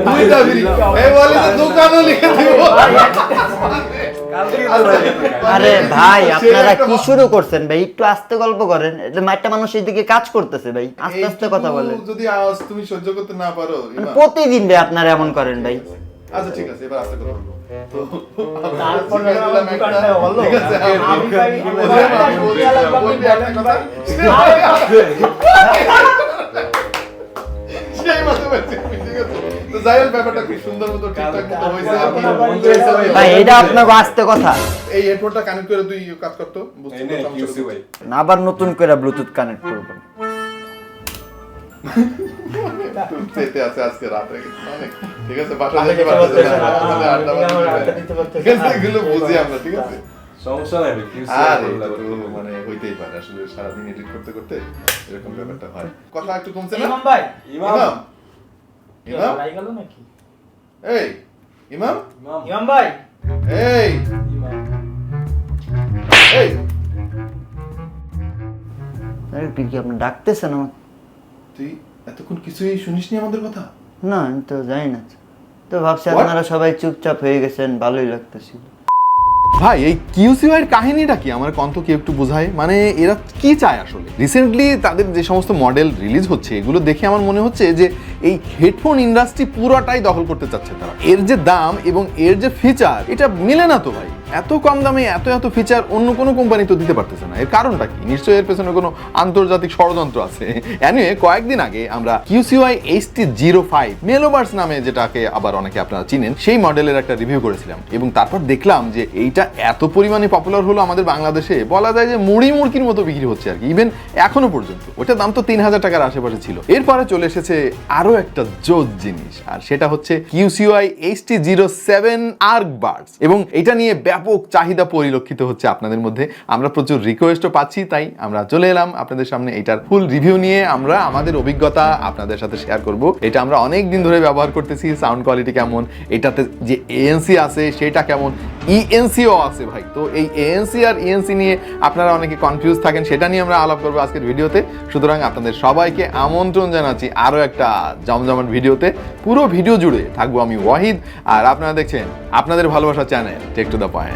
দুইটা ফ্রি এই বলে তো দোকানও লিখে দিব আরে ভাই আপনারা কি শুরু করছেন ভাই? একটু আস্তে গল্প করেন, একটা মানুষ এইদিকে কাজ করতেছে ভাই, আস্তে আস্তে কথা বলেন। যদি আওয়াজ তুমি সহ্য করতে না পারো প্রতিদিন ভাই আপনারা এমন করেন ভাই। আচ্ছা ঠিক আছে, এবার আস্তে কথা বলবো। তো তারপর দোকানটা হলো ঠিক আছে আমি ভাই সেই মতো বলছি, ঠিক আছে। তো যাই হোক, ব্যাপারটা খুব সুন্দর মতো ঠিকঠাক মতো হয়েছে। ভাই এটা আপনাকে আস্তে কথা। এই হেডফোনটা কানেক্ট করে তুই কাজ করতো, বুঝতে QCY না আবার নতুন করে ব্লুটুথ কানেক্ট করবেন। যেতে আছে আজকে রাতে অনেক, ঠিক আছে, বাসা যেতে পারতেছে না, মানে আড্ডা ঠিক আছে, এগুলো বুঝি আমরা, ঠিক আছে। সমস্যা নাই আরে এটা তো মানে হইতেই পারে, আসলে সারাদিন এডিট করতে করতে এরকম ব্যাপারটা হয়। কথা একটু কমছে না ইমাম ভাই? ইমাম ইমাম ভাই গেল নাকি? এই ইমাম ইমাম ভাই? এই এই আরে কি আপনি ডাকতেছেন আমাকে? তুই এতক্ষণ কিছুই শুনিসনি আমাদের কথা? না আমি তো জানি না, তো ভাবছি আপনারা সবাই চুপচাপ হয়ে গেছেন, ভালোই লাগতেছিল। ভাই এই QCY এর কাহিনীটা কি আমার কন্ত কি একটু বোঝায়, মানে এরা কি চায় আসলে? রিসেন্টলি তাদের যে সমস্ত মডেল রিলিজ হচ্ছে এগুলো দেখে আমার মনে হচ্ছে যে এই হেডফোন ইন্ডাস্ট্রি পুরোটাই দখল করতে চাচ্ছে তারা। এর যে দাম এবং এর যে ফিচার, এটা মিলে না তো ভাই। এত কম দামে এত এত ফিচার অন্য কোনো কোম্পানি তো দিতে পারতেছে না। এর কারণটা কি? নিশ্চয়ই এর পেছনে কোনো আন্তর্জাতিক ষড়যন্ত্র আছে। এনিওয়ে, কয়েকদিন আগে আমরা QCY HT07 মেলোবার্স নামে, যেটাকে আবার অনেকে আপনারা চিনেন, সেই মডেলের একটা রিভিউ করেছিলাম এবং তারপর দেখলাম যে এইটা এত পরিমাণে পপুলার হলো আমাদের বাংলাদেশে, বলা যায় যে মুড়ি মুড়কির মতো বিক্রি হচ্ছে আর কি। ইভেন এখনো পর্যন্ত ওটার দাম তো 3000 টাকার আশেপাশে ছিল। এরপরে চলে এসেছে আরো একটা জোস জিনিস, আর সেটা হচ্ছে QCY HT07 Arcbuds, এবং এটা নিয়ে ব্যাপক চাহিদা পরিলক্ষিত হচ্ছে আপনাদের মধ্যে। আমরা প্রচুর রিকোয়েস্টও পাচ্ছি, তাই আমরা চলে এলাম আপনাদের সামনে এটার ফুল রিভিউ নিয়ে। আমরা আমাদের অভিজ্ঞতা আপনাদের সাথে শেয়ার করব। এটা আমরা অনেক দিন ধরে ব্যবহার করতেছি, সাউন্ড কোয়ালিটি কেমন, এটাতে যে ANC আছে সেটা কেমন, ENCও আছে ভাই। তো এই ANC আর ENC নিয়ে আপনারা অনেকে কনফিউজ থাকেন, সেটা নিয়ে আমরা আলাপ করবো আজকের ভিডিওতে। সুতরাং আপনাদের সবাইকে আমন্ত্রণ জানাচ্ছি আরো একটা জমজমাট ভিডিওতে। পুরো ভিডিও জুড়ে থাকবো আমি ওয়াহিদ, আর আপনারা দেখছেন আপনাদের ভালোবাসা channel tech to the point.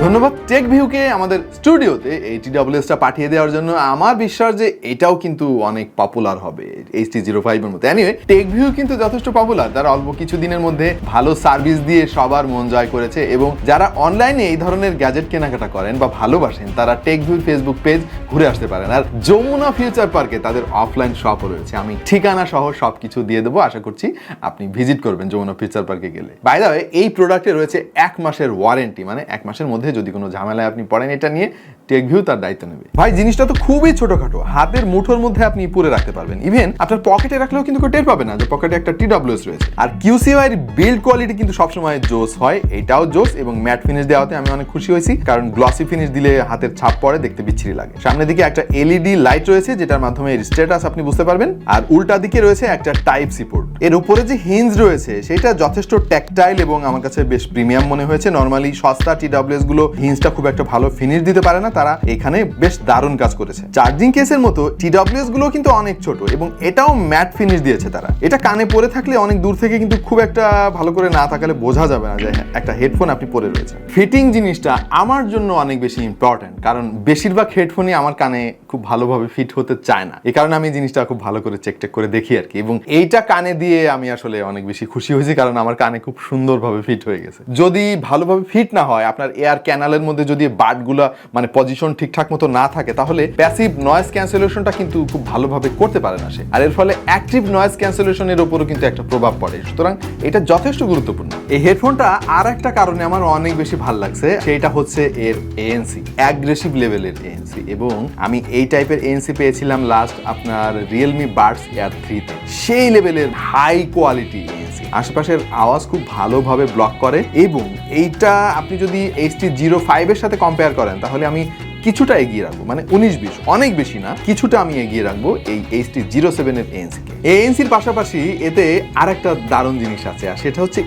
ধন্যবাদ টেকভিউকে আমাদের স্টুডিওতে এই TWSটা পাঠিয়ে দেওয়ার জন্য। আমার বিশ্বাস যে এটাও কিন্তু অনেক পপুলার হবে HT05 এর মতো। এনিওয়ে, টেকভিউ কিন্তু যথেষ্ট পপুলার, তারা অল্প কিছু দিনের মধ্যে ভালো সার্ভিস দিয়ে সবার মন জয় করেছে, এবং যারা অনলাইনে এই ধরনের গ্যাজেট কেনাকাটা করেন বা ভালোবাসেন তারা টেকভিউর ফেসবুক পেজ ঘুরে আসতে পারেন। আর যমুনা ফিউচার পার্কে তাদের অফলাইন শপও রয়েছে, আমি ঠিকানা সহ সবকিছু দিয়ে দেবো। আশা করছি আপনি ভিজিট করবেন যমুনা ফিউচার পার্কে গেলে। বাই দ্য ওয়ে, এই প্রোডাক্টে রয়েছে 1 মাসের ওয়ারেন্টি, মানে 1 মাসের মধ্যে যদি কোনো ঝামেলায় আপনি পড়েন এটা নিয়ে টেকভিউ তার দায়িত্ব নেবে। ভাই জিনিসটা তো খুবই ছোটখাটো, হাতের মুঠোর মধ্যে আপনি পুরে রাখতে পারবেন। ইভেন আপনার পকেটে রাখলেও কিন্তু কেউ টের পাবে না যে পকেটে একটা TWS রয়েছে। আর QCY এর বিল্ড কোয়ালিটি কিন্তু সবসময় জোস হয়, এটাও জোস, এবং ম্যাট ফিনিশ দেওয়াতে আমি অনেক খুশি হয়েছি, কারণ গ্লসি ফিনিশ দিলে হাতের ছাপ পড়ে, দেখতে বিচ্ছিরি লাগে। সামনের দিকে একটা LED লাইট রয়েছে যেটার মাধ্যমে এর স্ট্যাটাস আপনি বুঝতে পারবেন, আর উল্টা দিকে রয়েছে একটা টাইপ সি পোর্ট। এর উপরে যে হিঞ্জ রয়েছে সেটা যথেষ্ট ট্যাকটাইল এবং আমার কাছে বেশ প্রিমিয়াম মনে হয়েছে। নরমালি সস্তা TWS গুলো হিঞ্জটা খুব একটা ভালো ফিনিশ দিতে পারে না, তারা এখানে বেশ দারুণ কাজ করেছে। চার্জিং কেসের মতো TWS গুলো কিন্তু অনেক ছোট, এবং এটাও ম্যাট ফিনিশ দিয়েছে তারা। এটা কানে পরে থাকলে অনেক দূর থেকে কিন্তু খুব একটা ভালো করে না তাকালে বোঝা যাবে না যে একটা হেডফোন আপনি পরে রয়েছে। ফিটিং জিনিসটা আমার জন্য অনেক বেশি ইম্পর্টেন্ট, কারণ বেশিরভাগ হেডফোনই আমার কানে খুব ভালোভাবে ফিট হতে চায় না। এই কারণে আমি জিনিসটা খুব ভালো করে চেক করে দেখি আর কি, এবং এইটা কানে দিয়ে আমি আসলে অনেক বেশি খুশি হয়েছি, কারণ আমার কানে খুব সুন্দরভাবে ফিট হয়ে গেছে। যদি ভালোভাবে ফিট না হয়, আপনার এয়ার ক্যানালের মধ্যে যদি বাডগুলা মানে পজিশন ঠিকঠাক মতো না থাকে, তাহলে প্যাসিভ নয়েজ ক্যান্সেলেশনটা কিন্তু খুব ভালোভাবে করতে পারে না সে, আর এর ফলে অ্যাক্টিভ নয়েজ ক্যান্সেলেশনের উপরও কিন্তু একটা প্রভাব পড়ে। সুতরাং এটা যথেষ্ট গুরুত্বপূর্ণ। এই হেডফোনটা আর একটা কারণে আমার অনেক বেশি ভালো লাগছে, সেটা হচ্ছে এর ANC, অ্যাগ্রেসিভ লেভেলের ANC, এবং আমি এই টাইপের ANC পেয়েছিলাম লাস্ট আপনার রিয়েলমি বাডস এয়ার 3-তে। সেই লেভেলের হাই কোয়ালিটি ANC, আশেপাশের আওয়াজ খুব ভালোভাবে ব্লক করে, এবং এইটা আপনি যদি HT05 এর সাথে কম্পেয়ার করেন তাহলে আমি কিছুটা এগিয়ে রাখবো, মানে 19-20, অনেক বেশি না, কিছুটা আমি এগিয়ে রাখবো এই HT07 এর ANC কে। ANCর পাশাপাশি এতে আরেকটা দারুণ জিনিস আছে, আর সেটা হচ্ছে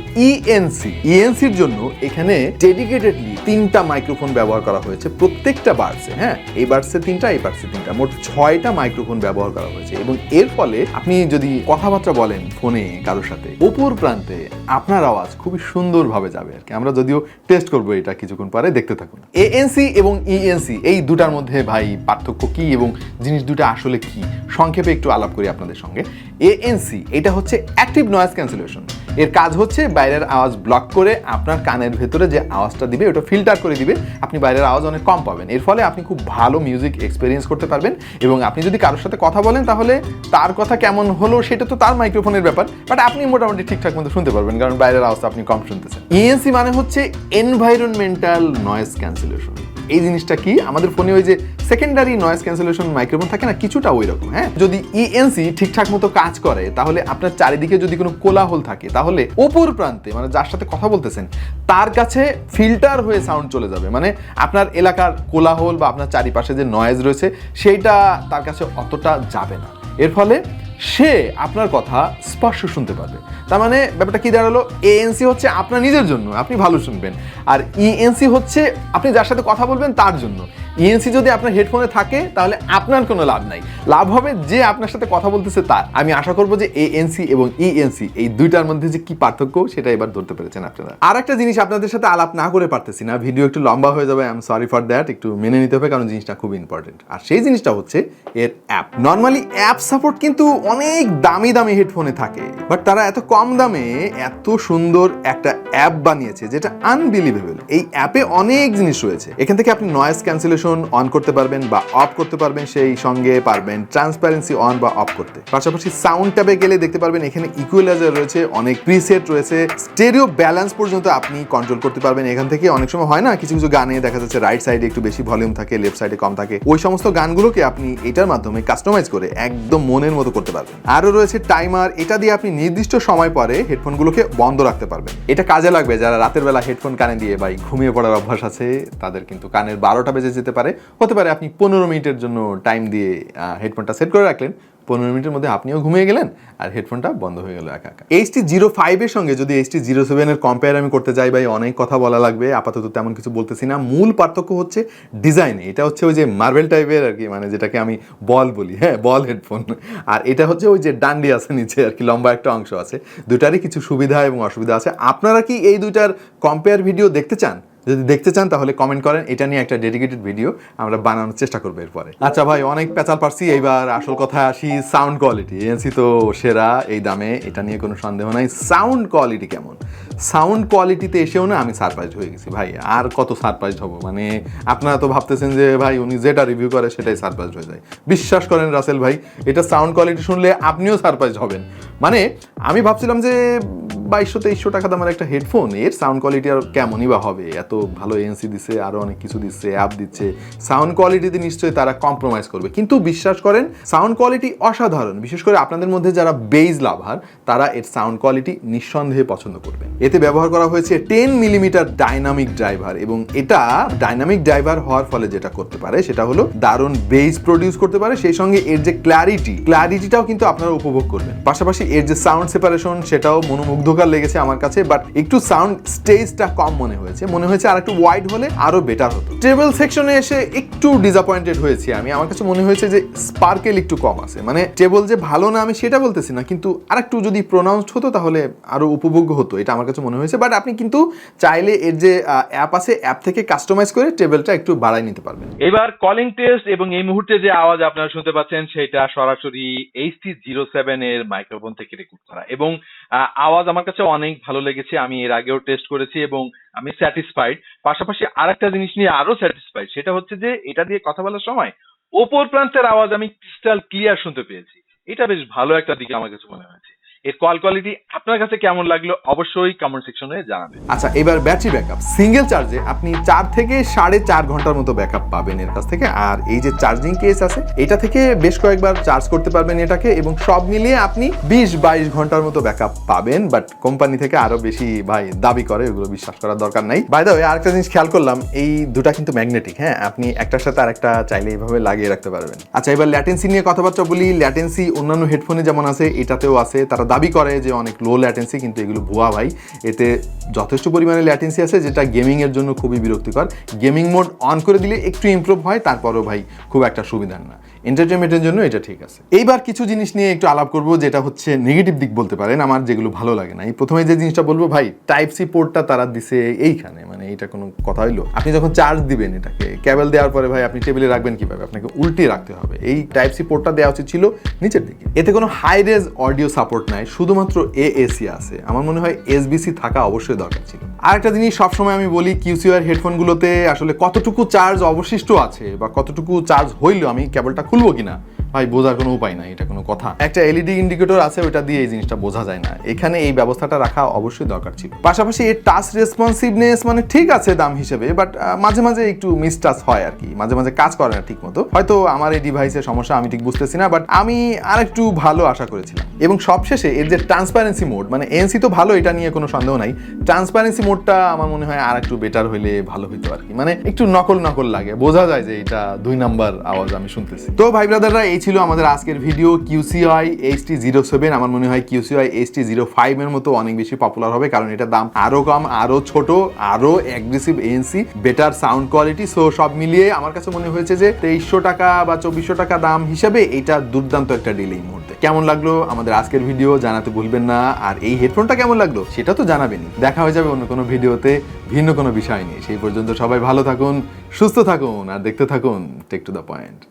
ENCর জন্য এখানে ডেডিকেটেডলি 3টা মাইক্রোফোন ব্যবহার করা হয়েছে প্রত্যেকটা বার্ডসে। হ্যাঁ, এই বার্ডসে 3টা, এই বার্ডসে 3টা, মোট 6টা মাইক্রোফোন ব্যবহার করা হয়েছে। এবং এর ফলে আপনি যদি কথাবার্তা বলেন ফোনে কারোর সাথে, অপর প্রান্তে আপনার আওয়াজ খুবই সুন্দরভাবে যাবে আর কি। আমরা যদিও টেস্ট করবো এটা কিছুক্ষণ পরে, দেখতে থাকুন। ANC এবং ENC এই দুটার মধ্যে ভাই পার্থক্য কি এবং জিনিস দুটো আসলে কি, সংক্ষেপে একটু আলাপ করি আপনাদের সঙ্গে। ANC এটা হচ্ছে অ্যাক্টিভ নয়েজ ক্যান্সেলেশন। এর কাজ হচ্ছে বাইরের আওয়াজ ব্লক করে আপনার কানের ভেতরে যে আওয়াজটা দিবে ওটা ফিল্টার করে দিবে, আপনি বাইরের আওয়াজ অনেক কম পাবেন। এর ফলে আপনি খুব ভালো মিউজিক এক্সপেরিয়েন্স করতে পারবেন। এবং আপনি যদি কারোর সাথে কথা বলেন তাহলে তার কথা কেমন হলো সেটা তো তার মাইক্রোফোনের ব্যাপার, বাট আপনি মোটামুটি ঠিকঠাক মতো শুনতে পারবেন, কারণ বাইরের আওয়াজটা আপনি কম শুনতেছেন। ENC মানে হচ্ছে এনভায়রনমেন্টাল নয়েজ ক্যান্সেলেশন। এই জিনিসটা কি, আমাদের ফোনে ওই যে সেকেন্ডারি নয়েজ ক্যান্সেলেশন মাইক্রোফোন থাকে না, কিছুটা ওই রকম। হ্যাঁ, যদি ENC ঠিকঠাক মতো কাজ করে তাহলে আপনার চারিদিকে যদি কোনো কোলাহল থাকে তাহলে অপর প্রান্তে, মানে যার সাথে কথা বলতেছেন তার কাছে ফিল্টার হয়ে সাউন্ড চলে যাবে। মানে আপনার এলাকার কোলাহল বা আপনার চারিপাশে যে নয়েজ রয়েছে সেইটা তার কাছে অতটা যাবে না। এর ফলে সে আপনার কথা স্পষ্ট শুনতে পারবে। তার মানে ব্যাপারটা কি দাঁড়ালো, ANC হচ্ছে আপনার নিজের জন্য, আপনি ভালো শুনবেন, আর ENC হচ্ছে আপনি যার সাথে কথা বলবেন তার জন্য। ENC যদি আপনার হেডফোনে থাকে তাহলে আপনার কোনো লাভ নাই, লাভ হবে যে আপনার সাথে কথা বলতেছে তার। আমি আশা করবো যে ANC এবং ENC এই দুইটার মধ্যে যে কি পার্থক্য সেটা এবার ধরতে পেরেছেন আপনারা। আর একটা জিনিস আপনাদের সাথে আলাপ না করে পারতেছি না, ভিডিও একটু লম্বা হয়ে যাবে, I am sorry for that, একটু মেনে নিতে হবে, কারণ জিনিসটা খুব ইম্পর্টেন্ট। আর সেই জিনিসটা হচ্ছে এর অ্যাপ। নর্মালি অ্যাপ সাপোর্ট কিন্তু অনেক দামি দামি হেডফোনে থাকে, বাট তারা এত কম দামে এত সুন্দর একটা অ্যাপ বানিয়েছে যেটা আনবিলিভেবল। এই অ্যাপে অনেক জিনিস রয়েছে, এখান থেকে আপনি নয়েজ ক্যান্সেলেশন অন করতে পারবেন বা অফ করতে পারবেন, সেই সঙ্গে পারবেন ট্রান্সপারেন্সি অন বা অফ করতে। পাশাপাশি সাউন্ড ট্যাবে গেলে দেখতে পারবেন এখানে ইকুয়ালাইজার রয়েছে, অনেক প্রিসেট রয়েছে, স্টেরিও ব্যালেন্স পর্যন্ত আপনি কন্ট্রোল করতে পারবেন এখান থেকে। অনেক সময় হয় না কিছু কিছু গানে দেখা যাচ্ছে রাইট সাইডে একটু বেশি ভলিউম থাকে, লেফট সাইডে কম থাকে, ওই সমস্ত গানগুলোকে আপনি এটার মাধ্যমে কাস্টমাইজ করে একদম মনের মতো করতে পারবেন। আরও রয়েছে টাইমার, এটা দিয়ে আপনি নির্দিষ্ট সময় পরে হেডফোনগুলোকে বন্ধ রাখতে পারবেন। এটা কাজে লাগবে যারা রাতের বেলা হেডফোন কানে দিয়ে ভাই ঘুমিয়ে পড়ার অভ্যাস আছে, তাদের কিন্তু কানের 12টা বেজে যেতে পারে। হতে পারে আপনি 15 মিনিটের জন্য টাইম দিয়ে হেডফোনটা সেট করে রাখলেন, 15 মিনিটের মধ্যে আপনিও ঘুমিয়ে গেলেন আর হেডফোনটা বন্ধ হয়ে গেল একা একা। HT05 এর সঙ্গে যদি HT07 এর কম্পেয়ার আমি করতে যাই ভাই, অনেক কথা বলা লাগবে, আপাতত তেমন কিছু বলতেছি না। মূল পার্থক্য হচ্ছে ডিজাইনে, এটা হচ্ছে ওই যে মার্বেল টাইপের আর কি, মানে যেটাকে আমি বল বলি, হ্যাঁ বল হেডফোন, আর এটা হচ্ছে ওই যে ডান্ডি আছে নিচে আর কি, লম্বা একটা অংশ আছে। দুটারই কিছু সুবিধা এবং অসুবিধা আছে। আপনারা কি এই দুইটার কম্পেয়ার ভিডিও দেখতে চান? যদি দেখতে চান তাহলে কমেন্ট করেন, এটা নিয়ে একটা ডেডিকেটেড ভিডিও আমরা বানানোর চেষ্টা করবো এরপরে। আচ্ছা ভাই, অনেক পেঁচাল পারছি, এইবার আসল কথায় আসি। সাউন্ড কোয়ালিটি, ANC তো সেরা এই দামে, এটা নিয়ে কোনো সন্দেহ নাই। সাউন্ড কোয়ালিটি কেমন? সাউন্ড কোয়ালিটিতে এসেও না আমি সারপ্রাইজ হয়ে গেছি ভাই, আর কত সারপ্রাইজ হবো। মানে আপনারা তো ভাবতেছেন যে ভাই উনি যেটা রিভিউ করে সেটাই সারপ্রাইজ হয়ে যায়। বিশ্বাস করেন রাসেল ভাই, এটা সাউন্ড কোয়ালিটি শুনলে আপনিও সারপ্রাইজ হবেন। মানে আমি ভাবছিলাম যে 2200-2300 টাকা দামের একটা হেডফোন, এর সাউন্ড কোয়ালিটি আর কেমনই বা হবে, এত ভালো ANC দিচ্ছে, আরও অনেক কিছু দিচ্ছে, অ্যাপ দিচ্ছে, সাউন্ড কোয়ালিটিতে নিশ্চয়ই তারা কম্প্রোমাইজ করবে। কিন্তু বিশ্বাস করেন সাউন্ড কোয়ালিটি অসাধারণ। বিশেষ করে আপনাদের মধ্যে যারা বেজ লাভার তারা এর সাউন্ড কোয়ালিটি নিঃসন্দেহে পছন্দ করবেন। এতে ব্যবহার করা হয়েছে 10 মিলিমিটার ডাইনামিক ড্রাইভার, এবং এটা ডাইনামিক ড্রাইভার হওয়ার ফলে যেটা করতে পারে সেটা হলো দারুণ বেজ প্রডিউস করতে পারে, সেই সঙ্গে এর যে ক্ল্যারিটিটাও কিন্তু আপনারা উপভোগ করবেন। পাশাপাশি এর যে সাউন্ড সেপারেশন সেটাও মনোমুগ্ধকর লেগেছে আমার কাছে, বাট একটু সাউন্ড স্টেজটা কম মনে হয়েছে আর একটু ওয়াইড হলে আরো বেটার হতো। ট্রেবল সেকশনে এসে একটু ডিসঅ্যাপয়েন্টেড হয়েছি আমি, আমার কাছে মনে হয়েছে যে স্পার্কেল একটু কম আছে। মানে ট্রেবল যে ভালো না আমি সেটা বলতেছি না, কিন্তু আরেকটু যদি প্রোনাউন্সড হতো তাহলে আরো উপভোগ্য হতো, এটা আমার কাছে মনে হয়েছে। বাট আপনি কিন্তু চাইলে এর যে অ্যাপ আছে, অ্যাপ থেকে কাস্টমাইজ করে ট্রেবলটা একটু বাড়াই নিতে পারবেন। এবার কলিং টেস্ট, এবং এই মুহূর্তে যে আওয়াজ আপনারা শুনতে পাচ্ছেন সেটা সরাসরি HT07 এর মাইক্রোফোন থেকে রেকর্ড করা, এবং আওয়াজ আমার কাছে অনেক ভালো লেগেছে। আমি এর আগেও টেস্ট করেছি এবং আমি স্যাটিসফাইড। পাশাপাশি আরেকটা জিনিস নিয়ে আরো স্যাটিসফাইড, সেটা হচ্ছে যে এটা দিয়ে কথা বলার সময় ওপর প্রান্তের আওয়াজ আমি ক্রিস্টাল ক্লিয়ার শুনতে পেয়েছি। এটা বেশ ভালো একটা দিকে আমার কাছে মনে হয়েছে। এর কল কোয়ালিটি আপনার কাছে কেমন লাগলো অবশ্যই কমেন্ট সেকশনে জানাবেন। আচ্ছা, এবার ব্যাটারি ব্যাকআপ। সিঙ্গেল চার্জে আপনি 4 থেকে 4.5 ঘন্টার মতো ব্যাকআপ পাবেন এর কাছ থেকে। আর এই যে চার্জিং কেস আছে, এটা থেকে বেশ কয়েকবার চার্জ করতে পারবেন এটাকে, এবং সব মিলিয়ে আপনি 20-22 ঘন্টার মতো ব্যাকআপ পাবেন। বাট কোম্পানি থেকে আরো বেশি ভাই দাবি করে, ওগুলো বিশ্বাস করার দরকার নাই। বাই দ্য ওয়ে, আরেকটা জিনিস খেয়াল করলাম, এই দুটা কিন্তু ম্যাগনেটিক। হ্যাঁ, আপনি একটার সাথে আরেকটা চাইলে এইভাবে লাগিয়ে রাখতে পারবেন। আচ্ছা, এবার ল্যাটেন্সি নিয়ে কথাবার্তা বলি। ল্যাটেন্সি অন্যান্য হেডফোনে যেমন আছে, এটাতেও আছে। তারা দাবি করে যে অনেক লো ল্যাটেন্সি, কিন্তু এগুলো ভুয়া ভাই। এতে যথেষ্ট পরিমাণে ল্যাটেন্সি আছে, যেটা গেমিং এর জন্য খুবই বিরক্তিকর। গেমিং মোড অন করে দিলে একটু ইমপ্রুভ হয়, তারপরও ভাই খুব একটা সুবিধার না। এন্টারটেনমেন্টের জন্য এটা ঠিক আছে। এইবার কিছু জিনিস নিয়ে একটু আলাপ করব, যেটা হচ্ছে নেগেটিভ দিক বলতে পারেন আমার, যেগুলো ভালো লাগে না। এই প্রথমে যে জিনিসটা বলবো ভাই, টাইপ সি পোর্টটা তারা দিছে এইখানে, মানে এটা কোনো কথা হইলো? আপনি যখন চার্জ দিবেন এটাকে, কেবল দেওয়ার পরে ভাই আপনি টেবিলে রাখবেন কিভাবে? আপনাকে উল্টিয়ে রাখতে হবে। এই টাইপ সি পোর্টটা দেওয়া উচিত ছিল নিচের দিকে। এতে কোনো হাই রেজ অডিও সাপোর্ট নাই, শুধুমাত্র এএসি আছে। আমার মনে হয় এসবিসি থাকা অবশ্যই দরকার ছিল। আরেকটা জিনিস সবসময় আমি বলি, QCY হেডফোনগুলোতে আসলে কতটুকু চার্জ অবশিষ্ট আছে বা কতটুকু চার্জ হইলো, আমি কেবলটা খুলবো কিনা ভাই বোঝার কোনো উপায় নাই। এটা কোনো কথা? একটা এলইডি ইন্ডিকেটর আছে, ওটা দিয়ে এই জিনিসটা বোঝা যায় না। এখানে এই ব্যবস্থাটা রাখা অবশ্যই দরকার ছিল। পাশাপাশি এর টাচ রেসপন্সিভনেস মানে ঠিক আছে দাম হিসেবে, বাট মাঝে মাঝে একটু মিসটাচ হয় আর কি, মাঝে মাঝে কাজ করে না ঠিক মতো। হয়তো আমার এই ডিভাইসের সমস্যা, আমি ঠিক বুঝতেছি না, বাট আমি আর একটু ভালো আশা করেছিলাম। এবং সবশেষে এর যে ট্রান্সপারেন্সি মোড, মানে এনসি তো ভালো, এটা নিয়ে কোনো সন্দেহ নাই। ট্রান্সপারেন্সি মোডটা আমার মনে হয় আর একটু বেটার হইলে ভালো হইতো আর কি। মানে একটু নকল নকল লাগে, বোঝা যায় যে এটা 2 নাম্বার আওয়াজ আমি শুনতেছি। তো ভাই ব্রাদাররা, এই ছিল আমাদের আজকের ভিডিও। QCY HT07, আমার মনে হয় QCY HT05 এর মতো অনেক বেশি পপুলার হবে, কারণ এটার দাম আরো কম, আরো ছোট, আরো aggressive ANC, better sound quality. So সব মিলিয়ে আমার কাছে মনে হয়েছে যে 2300 টাকা বা 2400 টাকা দাম হিসাবে এটা দুর্দান্ত একটা ডিল এই মুহূর্তে। কেমন লাগলো আমাদের আজকের ভিডিও জানাতে ভুলবেন না। আর এই হেডফোনটা কেমন লাগলো সেটা তো জানাবেনই। দেখা হয়ে যাবে অন্য কোনো ভিডিওতে ভিন্ন কোনো বিষয় নিয়ে। সেই পর্যন্ত সবাই ভালো থাকুন, সুস্থ থাকুন, আর দেখতে থাকুন টেক টু দ্য পয়েন্ট।